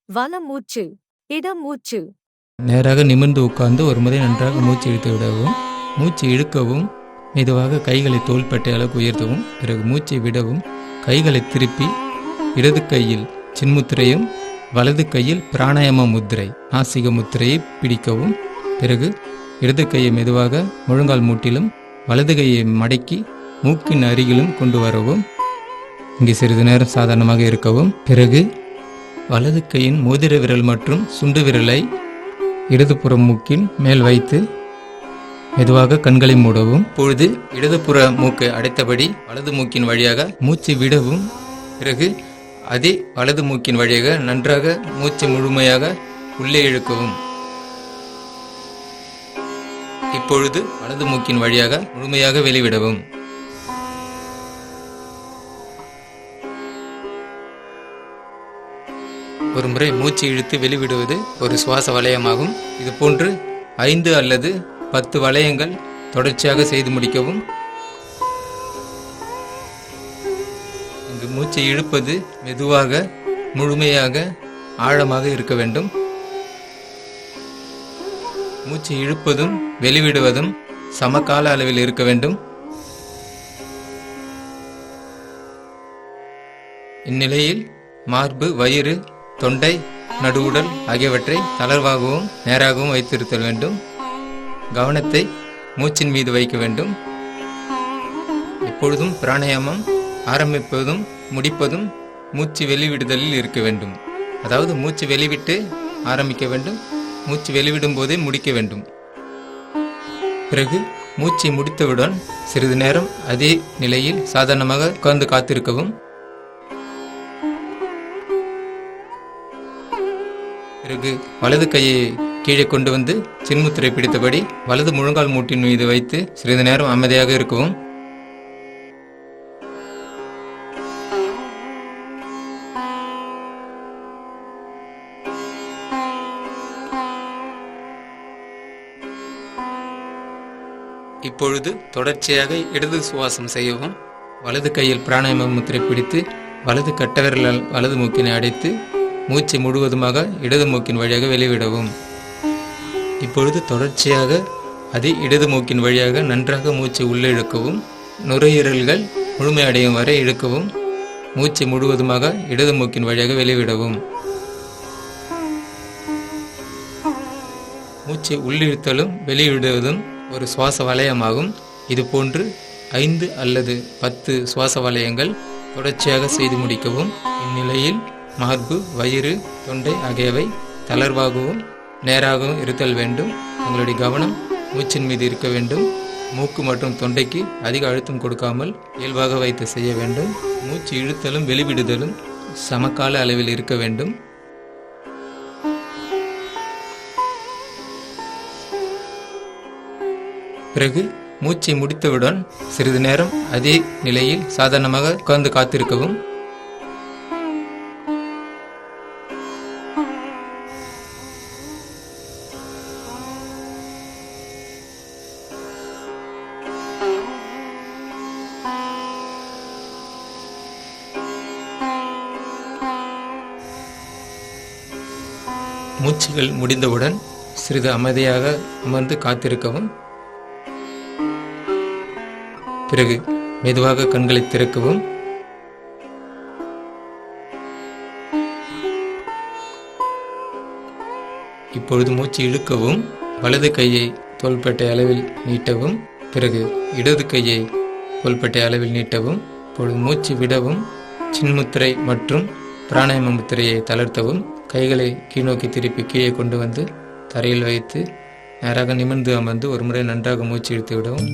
வல மூச்சு, இடமூச்சு. நேராக நிமிர்ந்து உட்கார்ந்து ஒரு முறை நன்றாக மூச்சு இழுத்து விடவும், மூச்சு இழுக்கவும், மெதுவாக கைகளை தோள்பட்டை அளவுக்கு உயர்த்தவும், பிறகு மூச்சை விடவும், கைகளை திருப்பி இடது கையில் சின்முத்திரையும் வலது கையில் பிராணாயாம முத்திரை நாசிக முத்திரையை பிடிக்கவும், பிறகு இடது கையை மெதுவாக முழங்கால் மூட்டிலும் வலது கையை மடக்கி மூக்கின் அருகிலும் கொண்டு வரவும். இங்கே சிறிது நேரம் சாதாரணமாக இருக்கவும். பிறகு வலது கையின் மோதிர விரல் மற்றும் சுண்டு விரலை இடதுபுற மூக்கின் மேல் வைத்து மெதுவாக கண்களை மூடவும். பொழுது இடதுபுற மூக்கை அடைத்தபடி வலது மூக்கின் வழியாக மூச்சு விடவும். பிறகு அதே வலது மூக்கின் வழியாக நன்றாக மூச்சு முழுமையாக உள்ளே இழுக்கவும். இப்பொழுது வலது மூக்கின் வழியாக முழுமையாக வெளிவிடவும். ஒரு முறை மூச்சு இழுத்து வெளிவிடுவது ஒரு சுவாச வளையமாகும். இது போன்று 5 அல்லது 10 வளையங்கள் தொடர்ச்சியாக செய்து முடிக்கவும். இங்கு மூச்சை இழுப்பது மெதுவாக முழுமையாக ஆழமாக இருக்க வேண்டும். மூச்சை இழுப்பதும் வெளிவிடுவதும் சமகால அளவில் இருக்க வேண்டும். இந்நிலையில் மார்பு, வயிறு, தொண்டை, நடுவுடல் ஆகியவற்றை தளர்வாகவும் நேராகவும் வைத்திருத்தல் வேண்டும். கவனத்தை மூச்சின் மீது வைக்க வேண்டும். எப்பொழுதும் பிராணாயாமம் ஆரம்பிப்பதும் முடிப்பதும் மூச்சு வெளிவிடுதலில் இருக்க வேண்டும். அதாவது மூச்சு வெளிவிட்டு ஆரம்பிக்க வேண்டும், மூச்சு வெளிவிடும் போதே முடிக்க வேண்டும். பிறகு மூச்சை முடித்தவுடன் சிறிது நேரம் அதே நிலையில் சாதாரணமாக உட்கார்ந்து காத்திருக்கவும். பிறகு வலது கையை கீழே கொண்டு வந்து சின்முத்திரை பிடித்தபடி வலது முழங்கால் மூட்டின் மீது வைத்து சிறிது நேரம் அமைதியாக இருக்கவும். இப்பொழுது தொடர்ச்சியாக இடது சுவாசம் செய்யவும். வலது கையில் பிராணாயாம முத்திரை பிடித்து வலது கட்டவிரலால் வலது மூக்கினை அடைத்து மூச்சை முழுவதுமாக இடது மூக்கின் வழியாக வெளிவிடவும். இப்பொழுது தொடர்ச்சியாக அதே இடது மூக்கின் வழியாக நன்றாக மூச்சை உள்ளே இழுக்கவும். நுரையீரல்கள் முழுமையடையும் வரை இழுக்கவும். மூச்சை முழுவதுமாக இடது மூக்கின் வழியாக வெளிவிடவும். மூச்சை உள்ளிழுத்தலும் வெளியிடுவதும் ஒரு சுவாச வளையமாகும். இது போன்று 5 அல்லது 10 சுவாச வளையங்கள் தொடர்ச்சியாக செய்து முடிக்கவும். இந்நிலையில் மார்பு, வயிறு, தொண்டை ஆகியவை தளர்வாகவும் நேராகவும் இருத்தல் வேண்டும். உங்களுடைய கவனம் மூச்சின் மீது இருக்க வேண்டும். மூக்கு மற்றும் தொண்டைக்கு அதிக அழுத்தம் கொடுக்காமல் இயல்பாக வைத்து செய்ய வேண்டும். மூச்சு இழுத்தலும் வெளிவிடுதலும் சமகால அளவில் இருக்க வேண்டும். பிறகு மூச்சை முடித்தவுடன் சிறிது நேரம் அதே நிலையில் சாதாரணமாக உட்கார்ந்து காத்திருக்கவும். மூச்சுகள் முடிந்தவுடன் சிறிது அமைதியாக அமர்ந்து காத்திருக்கவும். பிறகு மெதுவாக கண்களை திறக்கவும். இப்பொழுது மூச்சு இழுக்கவும். வலது கையை தோள்பட்டை அளவில் நீட்டவும். பிறகு இடது கையை தோள்பட்டை அளவில் நீட்டவும். இப்பொழுது மூச்சு விடவும். சின்முத்திரை மற்றும் பிராணாயாம முத்திரையை தளர்த்தவும். கைகளை கீழ்நோக்கி திருப்பி கீழே கொண்டு வந்து தரையில் வைத்து நேராக நிமிர்ந்து அமர்ந்து ஒரு முறை நன்றாக மூச்சு இழுத்து விடவும்.